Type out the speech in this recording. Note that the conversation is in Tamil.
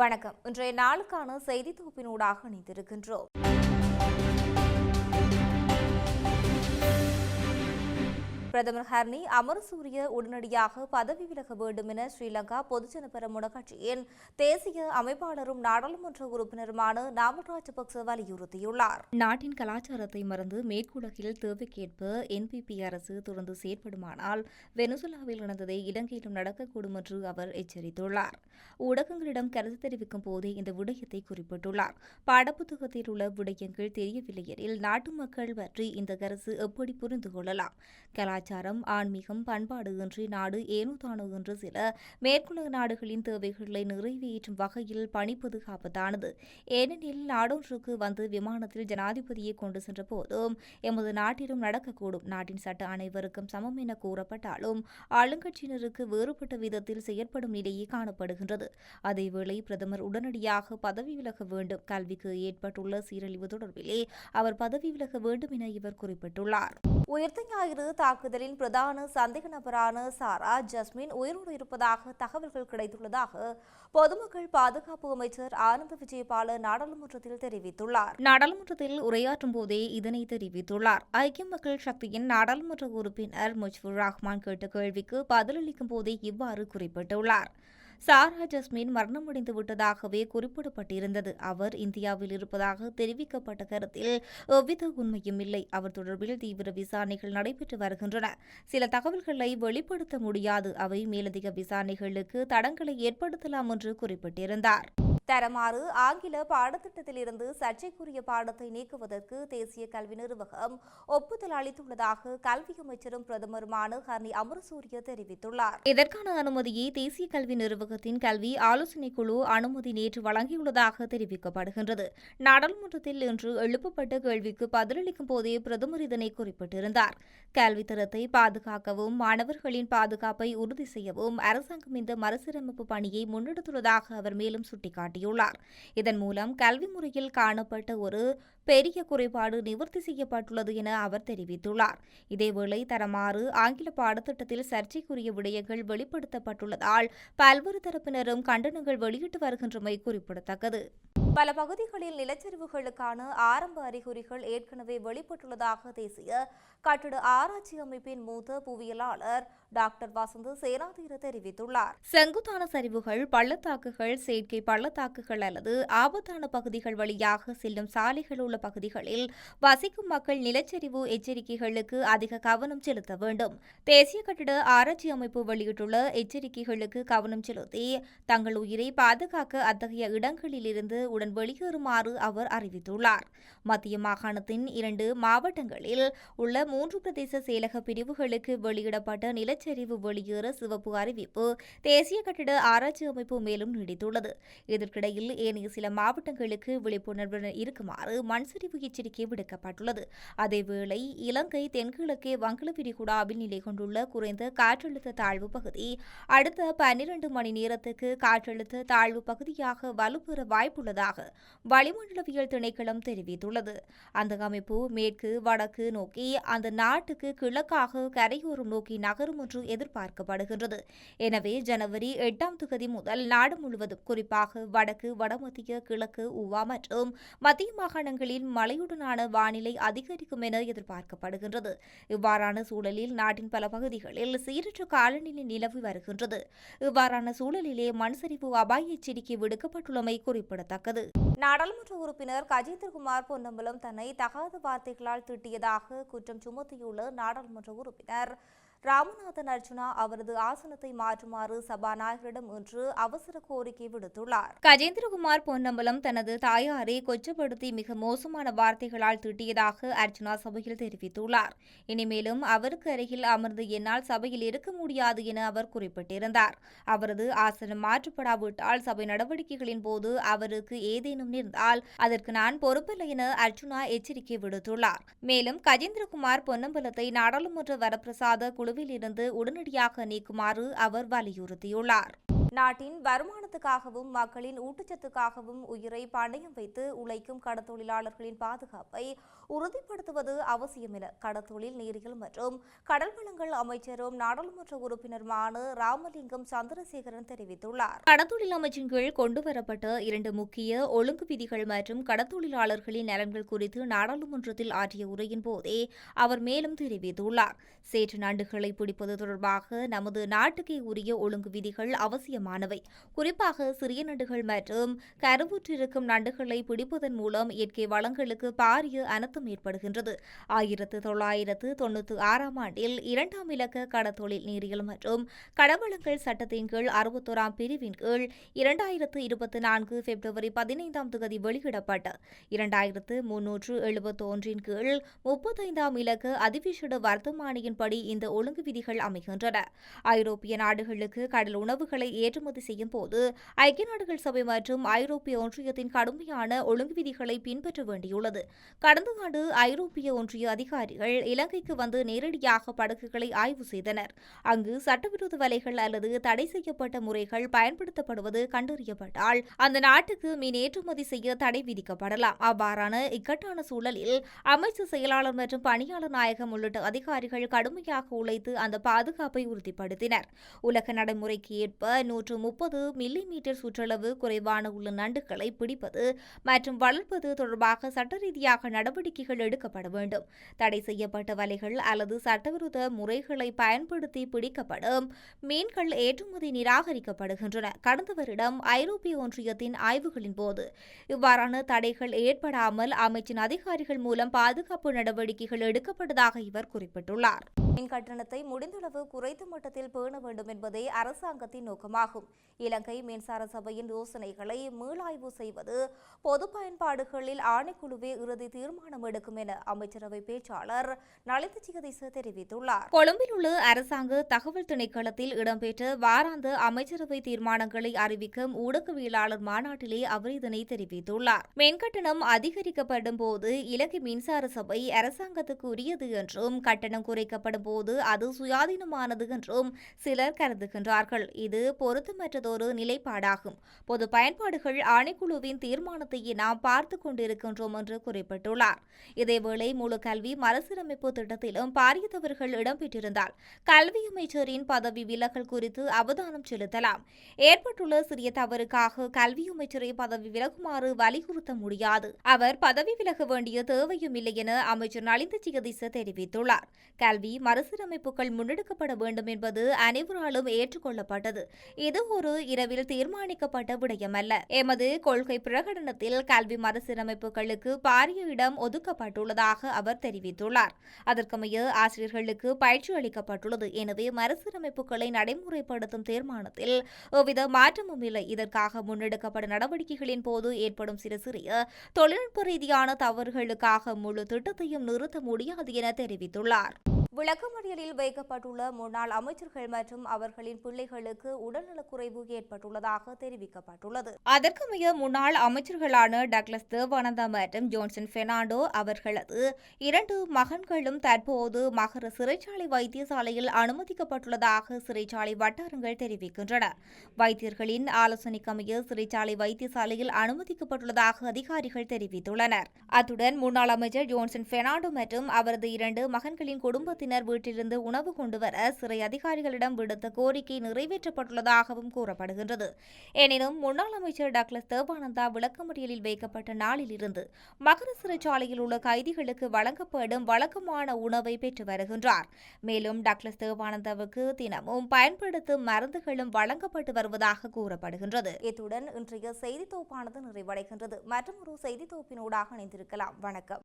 வணக்கம். இன்றைய நாளுக்கான செய்தி தொகுப்பினூடாக இணைந்திருக்கின்றோம். பிரதமர் ஹர்னி அமரசூரிய உடனடியாக பதவி விலக வேண்டும் என ஸ்ரீலங்கா பொதுஜன பெரமுன கட்சியின் தேசிய அமைப்பாளரும் நாடாளுமன்ற உறுப்பினருமான நாமல் ராஜபக்ச வலியுறுத்தியுள்ளார். நாட்டின் கலாச்சாரத்தை மறந்து மேற்குலகில் தேவைக்கேற்ப என்பிபி அரசு தொடர்ந்து செயற்படுமானால் வெனிசுலாவில் நடந்ததை இலங்கையிலும் நடக்கக்கூடும் என்று அவர் எச்சரித்துள்ளார். ஊடகங்களிடம் கருத்து தெரிவிக்கும் போதே இந்த விடயத்தை குறிப்பிட்டுள்ளார். பாடப்புத்தகத்தில் உள்ள விடயங்கள் தெரியவில்லை எனில் நாட்டு மக்கள் பற்றி இந்த அரசு எப்படி புரிந்து கொள்ளலாம்? கலாச்சாரம், ஆன்மீகம், பண்பாடு இன்றி நாடு ஏனோ தானோ என்று சில மேற்குலக நாடுகளின் தேவைகளை நிறைவேற்றும் வகையில் பணிப்பது ஆபத்தானது. ஏனெனில் நாடொன்றுக்கு வந்து விமானத்தில் ஜனாதிபதியை கொண்டு சென்ற போதும் எமது நாட்டிலும் நடக்கக்கூடும். நாட்டின் சட்ட அனைவருக்கும் சமம் என கூறப்பட்டாலும் ஆளுங்கட்சியினருக்கு வேறுபட்ட விதத்தில் செயற்படும் நிலையே காணப்படுகின்றது. அதேவேளை பிரதமர் உடனடியாக பதவி விலக வேண்டும். கல்விக்கு ஏற்பட்டுள்ள சீரழிவு தொடர்பிலே அவர் பதவி விலக வேண்டும் என இவர் குறிப்பிட்டுள்ளார். உயிர்த்த ஞாயிறு தாக்குதலின் பிரதான சந்தேக நபரான சாரா ஜஸ்மின் உயிரோடு இருப்பதாக தகவல்கள் கிடைத்துள்ளதாக பொதுமக்கள் பாதுகாப்பு அமைச்சர் ஆனந்த விஜயபால நாடாளுமன்றத்தில் தெரிவித்துள்ளார். நாடாளுமன்றத்தில் உரையாற்றும் போதே இதனை தெரிவித்துள்ளார். ஐக்கிய மக்கள் சக்தியின் நாடாளுமன்ற உறுப்பினர் முஜ்புர் ரஹ்மான் கேட்ட கேள்விக்கு பதிலளிக்கும் போதே இவ்வாறு குறிப்பிட்டுள்ளார். சாரா ஜஸ்மின் மரணமடைந்து விட்டதாகவே குறிப்பிடப்பட்டிருந்தது. அவர் இந்தியாவில் இருப்பதாக தெரிவிக்கப்பட்ட கருத்தில் எவ்வித உண்மையும் இல்லை. அவர் தொடர்பில் தீவிர விசாரணைகள் நடைபெற்று வருகின்றன. சில தகவல்களை வெளிப்படுத்த முடியாது. அவை மேலதிக விசாரணைகளுக்கு தடங்களை ஏற்படுத்தலாம் என்று குறிப்பிட்டிருந்தார். தரமாறு ஆங்கில பாடத்திட்டத்திலிருந்து சர்ச்சைக்குரிய பாடத்தை நீக்குவதற்கு தேசிய கல்வி நிர்வாகம் ஒப்புதல் அளித்துள்ளதாக கல்வி அமைச்சரும் பிரதமருமான ஹர்னி அமரசூரிய தெரிவித்துள்ளார். இதற்கான அனுமதியை தேசிய கல்வி நிர்வாகத்தின் கல்வி ஆலோசனை குழு அனுமதி நேற்று வழங்கியுள்ளதாக தெரிவிக்கப்படுகின்றது. நாடாளுமன்றத்தில் இன்று எழுப்பப்பட்ட கேள்விக்கு பதிலளிக்கும் போதே பிரதமர் இதனை குறிப்பிட்டிருந்தார். கல்வி தரத்தை பாதுகாக்கவும் மாணவர்களின் பாதுகாப்பை உறுதி செய்யவும் அரசாங்கம் இந்த மறுசீரமைப்பு பணியை முன்னெடுத்துள்ளதாக அவர் மேலும் சுட்டிக்காட்டினார். இதன் மூலம் கல்வி முறையில் காணப்பட்ட ஒரு பெரிய குறைபாடு நிவர்த்தி செய்யப்பட்டுள்ளது என அவர் தெரிவித்துள்ளார். இதேவேளை தரமாறு ஆங்கில பாடத்திட்டத்தில் சர்ச்சைக்குரிய விடயங்கள் வெளிப்படுத்தப்பட்டுள்ளதால் பல்வேறு தரப்பினரும் கண்டனங்கள் வெளியிட்டு வருகின்றமை குறிப்பிடத்தக்கது. பல பகுதிகளில் நிலச்சரிவுகளுக்கான ஆரம்ப அறிகுறிகள் ஏற்கனவே வெளிப்பட்டுள்ளதாக தேசிய கட்டிட ஆராய்ச்சி அமைப்பின் மூத்த புவியியலாளர் டாக்டர் வசந்த் சேனாதீர தெரிவித்துள்ளார். செங்குத்தான சரிவுகள், பள்ளத்தாக்குகள், செயற்கை பள்ளத்தாக்குகள் அல்லது ஆபத்தான பகுதிகள் வழியாக செல்லும் சாலைகள் உள்ள பகுதிகளில் வசிக்கும் மக்கள் நிலச்சரிவு எச்சரிக்கைகளுக்கு அதிக கவனம் செலுத்த வேண்டும். தேசிய கட்டிட ஆராய்ச்சி அமைப்பு வெளியிட்டுள்ள எச்சரிக்கைகளுக்கு கவனம் செலுத்தி தங்கள் உயிரை பாதுகாக்க அத்தகைய இடங்களிலிருந்து உடன் வெளியேறுமாறு அவர் அறிவித்துள்ளார். மத்திய மாகாணத்தின் 2 மாவட்டங்களில் உள்ள 3 பிரதேச செயலக பிரிவுகளுக்கு வெளியிடப்பட்ட நிலச்சரிவு வெளியேற சிவப்பு அறிவிப்பு தேசிய கட்டிட ஆராய்ச்சி அமைப்பு மேலும் நீடித்துள்ளது. இதற்கிடையில் ஏனைய சில மாவட்டங்களுக்கு விழிப்புணர்வுடன் இருக்குமாறு மண்சரிவு எச்சரிக்கை விடுக்கப்பட்டுள்ளது. அதேவேளை இலங்கை தென்கிழக்கே வங்கள விரிகுடாவில் நிலை கொண்டுள்ள குறைந்த காற்றழுத்த தாழ்வு பகுதி அடுத்த 12 மணி நேரத்துக்கு காற்றழுத்த தாழ்வு பகுதியாக வலுப்பெற வாய்ப்புள்ளதாக வளிமண்டலவியல் திணைக்களம் தெரிவித்துள்ளது. அந்த அமைப்பு மேற்கு வடக்கு நோக்கி அந்த நாட்டுக்கு கிழக்காக கரையோரம் நோக்கி நகரும் என்று எதிர்பார்க்கப்படுகின்றது. எனவே ஜனவரி 8ஆம் தேதி முதல் நாடு முழுவதும் குறிப்பாக வடக்கு, வடமத்திய, கிழக்கு, ஊவா மற்றும் மத்திய மாகாணங்களில் மழையுடனான வானிலை அதிகரிக்கும் என எதிர்பார்க்கப்படுகின்றது. இவ்வாறான சூழலில் நாட்டின் பல பகுதிகளில் சீரற்ற காலநிலை நிலவி வருகின்றது. இவ்வாறான சூழலிலே மண்சரிவு அபாய எச்சரிக்கை விடுக்கப்பட்டுள்ளமை குறிப்பிடத்தக்கது. நாடாளுமன்ற உறுப்பினர் கஜேந்திரகுமார் பொன்னம்பலம் தன்னை தகாத வார்த்தைகளால் திட்டியதாக குற்றம் சுமத்தியுள்ள நாடாளுமன்ற உறுப்பினர் ராமநாதன் அர்ஜுனா அவரது ஆசனத்தை மாற்றுமாறு சபாநாயகரிடம் இன்று அவசர கோரிக்கை விடுத்துள்ளார். கஜேந்திரகுமார் பொன்னம்பலம் தனது தாயாரை கொச்சப்படுத்தி மிக மோசமான வார்த்தைகளால் திட்டியதாக அர்ஜுனா சபையில் தெரிவித்துள்ளார். இனிமேலும் அவருக்கு அருகில் அமர்ந்து என்னால் சபையில் இருக்க முடியாது என அவர் குறிப்பிட்டிருந்தார். அவரது ஆசனம் மாற்றப்படாவிட்டால் சபை நடவடிக்கைகளின் போது அவருக்கு ஏதேனும் நேர்ந்தால் அதற்கு நான் பொறுப்பில்லை என அர்ஜுனா எச்சரிக்கை விடுத்துள்ளார். மேலும் கஜேந்திரகுமார் பொன்னம்பலத்தை நாடாளுமன்ற வரப்பிரசாத குழுவில் இருந்து உடனடியாக நீக்குமாறு அவர் வலியுறுத்தியுள்ளார். நாட்டின் வருமான வருமானத்துக்காகவும் மக்களின் ஊட்டச்சத்துக்காகவும் உயிரை பணயம் வைத்து உழைக்கும் கடற்தொழிலாளர்களின் பாதுகாப்பை உறுதிப்படுத்துவது அவசியம் என கடற்தொழில் நீரியல் மற்றும் கடல் வளங்கள் அமைச்சரும் நாடாளுமன்ற உறுப்பினருமான ராமலிங்கம் சந்திரசேகரன் தெரிவித்துள்ளார். கடற்தொழில் அமைச்சின் கீழ் கொண்டுவரப்பட்ட 2 முக்கிய ஒழுங்கு விதிகள் மற்றும் கடற்தொழிலாளர்களின் நலன்கள் குறித்து நாடாளுமன்றத்தில் ஆற்றிய உரையின் போதே அவர் மேலும் தெரிவித்துள்ளார். சேற்று நண்டுகளை பிடிப்பது தொடர்பாக நமது நாட்டுக்கே உரிய ஒழுங்கு விதிகள் அவசியமானவை. குறிப்பாக சிறிய நண்டுகள் மற்றும் கருவுற்றிருக்கும் நண்டுகளை பிடிப்பதன் மூலம் இயற்கை வளங்களுக்கு பாரிய அனர்த்தம் ஏற்படுகின்றது. 1996ஆம் ஆண்டில் 2ஆம் இலக்க கடற்தொழில் நீரியல் மற்றும் கடல்வளங்கள் சட்டத்தின் கீழ் 61ஆம் பிரிவின் கீழ் 2024 பிப்ரவரி 15ஆம் தேதி வெளியிடப்பட்ட 2371 கீழ் 35ஆம் இலக்க அதிவிசேட வர்த்தமானியின்படி இந்த ஒழுங்கு விதிகள் அமைகின்றன. ஐரோப்பிய நாடுகளுக்கு கடல் உணவுகளை ஏற்றுமதி செய்யும் போது ஐக்கிய நாடுகள் சபை மற்றும் ஐரோப்பிய ஒன்றியத்தின் கடுமையான ஒழுங்கு விதிகளை பின்பற்ற வேண்டியுள்ளது. கடந்த ஆண்டு ஐரோப்பிய ஒன்றிய அதிகாரிகள் இலங்கைக்கு வந்து நேரடியாக படகுகளை ஆய்வு செய்தனர். அங்கு சட்டவிரோத வலைகள் அல்லது தடை செய்யப்பட்ட முறைகள் பயன்படுத்தப்படுவது கண்டறியப்பட்டால் அந்த நாட்டுக்கு மீன் ஏற்றுமதி செய்ய தடை விதிக்கப்படலாம். அவ்வாறான இக்கட்டான சூழலில் அமைச்சர் செயலாளர் மற்றும் பணியாளர் நாயகம் உள்ளிட்ட அதிகாரிகள் கடுமையாக உழைத்து அந்த பாதுகாப்பை உறுதிப்படுத்தினர். உலக நடைமுறைக்கு ஏற்ப 130 மில்லிமீட்டர் சுற்றளவு குறைவான உள்ள நண்டுகளை பிடிப்பது மற்றும் வளர்ப்பது தொடர்பாக சட்ட ரீதியாக நடவடிக்கைகள் எடுக்கப்பட வேண்டும். தடை செய்யப்பட்ட வலைகள் அல்லது சட்டவிரோத முறைகளை பயன்படுத்தி பிடிக்கப்படும் மீன்கள் ஏற்றுமதி நிராகரிக்கப்படுகின்றன. கடந்த வருடம் ஐரோப்பிய ஒன்றியத்தின் ஆய்வுகளின் போது இவ்வாறான தடைகள் ஏற்படாமல் அமைச்சின் அதிகாரிகள் மூலம் பாதுகாப்பு நடவடிக்கைகள் எடுக்கப்பட்டதாக இவர் குறிப்பிட்டுள்ளார். மின் கட்டணத்தை முடிந்தளவு குறைந்த மட்டத்தில் பேண வேண்டும் என்பதே அரசாங்கத்தின் நோக்கமாகும். இலங்கை மின்சார சபையின் யோசனைகளை மீளாய்வு செய்வது பொது பயன்பாடுகளில் ஆணைக்குழுவே இறுதி தீர்மானம் எடுக்கும் என அமைச்சரவை பேச்சாளர் நலிந்த ஜெகதீச தெரிவித்துள்ளார். கொழும்பில் உள்ள அரசாங்க தகவல் திணைக்களத்தில் இடம்பெற்ற வாராந்த அமைச்சரவை தீர்மானங்களை அறிவிக்கும் ஊடகவியலாளர் மாநாட்டிலே அவர் இதனை தெரிவித்துள்ளார். மின்கட்டணம் அதிகரிக்கப்படும் போது இலங்கை மின்சார சபை அரசாங்கத்துக்கு உரியது என்றும் கட்டணம் குறைக்கப்படும் போது அது சுயாதீனமானது என்றும் சிலர் கருதுகின்றார்கள். இது பொருத்தமற்றதொரு நிலைப்பாடாகும். பொது பயன்பாடுகள் ஆணைக்குழுவின் தீர்மானத்தையே நாம் பார்த்துக் கொண்டிருக்கின்றோம் என்று குறிப்பிட்டுள்ளார். இதேவேளை முழு கல்வி மறுசீரமைப்பு திட்டத்திலும் பாரிய தவறுகள் இடம்பெற்றிருந்தால் கல்வி அமைச்சரின் பதவி விலகல் குறித்து அவதானம் செலுத்தலாம். ஏற்பட்டுள்ள சிறிய தவறுக்காக கல்வி அமைச்சரை பதவி விலகுமாறு வலியுறுத்த முடியாது. அவர் பதவி விலக வேண்டிய தேவையும் இல்லை என அமைச்சர் நலிந்த ஜெகதீச தெரிவித்துள்ளார். கல்வி மறுசீரமைப்புகள் முன்னெடுக்கப்பட வேண்டும் என்பது அனைவராலும் ஏற்றுக்கொள்ளப்பட்டது. இது ஒரு இரவில் தீர்மானிக்கப்பட்ட விடயமல்ல. எமது கொள்கை பிரகடனத்தில் கல்வி மறுசீரமைப்புகளுக்கு பாரிய இடம் ஒதுக்கப்பட்டுள்ளதாக அவர் தெரிவித்துள்ளார். அதற்கமைய ஆசிரியர்களுக்கு பயிற்சி அளிக்கப்பட்டுள்ளது. எனவே மறுசீரமைப்புகளை நடைமுறைப்படுத்தும் தீர்மானத்தில் எவ்வித மாற்றமும் இல்லை. இதற்காக முன்னெடுக்கப்படும் நடவடிக்கைகளின் போது ஏற்படும் சிறிய தொழில்நுட்ப ரீதியான தவறுகளுக்காக முழு திட்டத்தையும் நிறுத்த முடியாது என தெரிவித்துள்ளார். விளக்கமறியலில் வைக்கப்பட்டுள்ள முன்னாள் அமைச்சர்கள் மற்றும் அவர்களின் பிள்ளைகளுக்கு உடல்நலக்குறைவு ஏற்பட்டுள்ளதாக தெரிவிக்கப்பட்டுள்ளது. அதற்கமைய முன்னாள் அமைச்சர்களான டக்ளஸ் தேவானந்தா மற்றும் ஜோன்சன் பெர்னாண்டோ அவர்களது 2 மகன்களும் தற்போது மகர சிறைச்சாலை வைத்தியசாலையில் அனுமதிக்கப்பட்டுள்ளதாக சிறைச்சாலை வட்டாரங்கள் தெரிவிக்கின்றன. வைத்தியர்களின் ஆலோசனைக்கமைய சிறைச்சாலை வைத்தியசாலையில் அனுமதிக்கப்பட்டுள்ளதாக அதிகாரிகள் தெரிவித்துள்ளனர். அத்துடன் முன்னாள் அமைச்சர் ஜோன்சன் பெர்னாண்டோ மற்றும் அவரது 2 மகன்களின் குடும்பத்தினர் வீட்டிலிருந்து உணவு கொண்டுவர சிறை அதிகாரிகளிடம் விடுத்த கோரிக்கை நிறைவேற்றப்பட்டுள்ளதாகவும் கூறப்படுகின்றது. எனினும் முன்னாள் அமைச்சர் டக்ளஸ் தேவானந்தா விளக்கமறியலில் வைக்கப்பட்ட நாளில் இருந்து மகர சிறைச்சாலையில் உள்ள கைதிகளுக்கு வழங்கப்படும் வழக்கமான உணவை பெற்று வருகின்றார். மேலும் டக்ளஸ் தேவானந்தாவுக்கு தினமும் பயன்படுத்தும் மருந்துகளும் வழங்கப்பட்டு வருவதாக கூறப்படுகின்றது. இத்துடன் இன்றைய செய்தி தொகுப்பானது நிறைவடைகின்றது. மற்றொரு செய்தி தொகுப்பினூடாக இணைந்திருக்கலாம். வணக்கம்.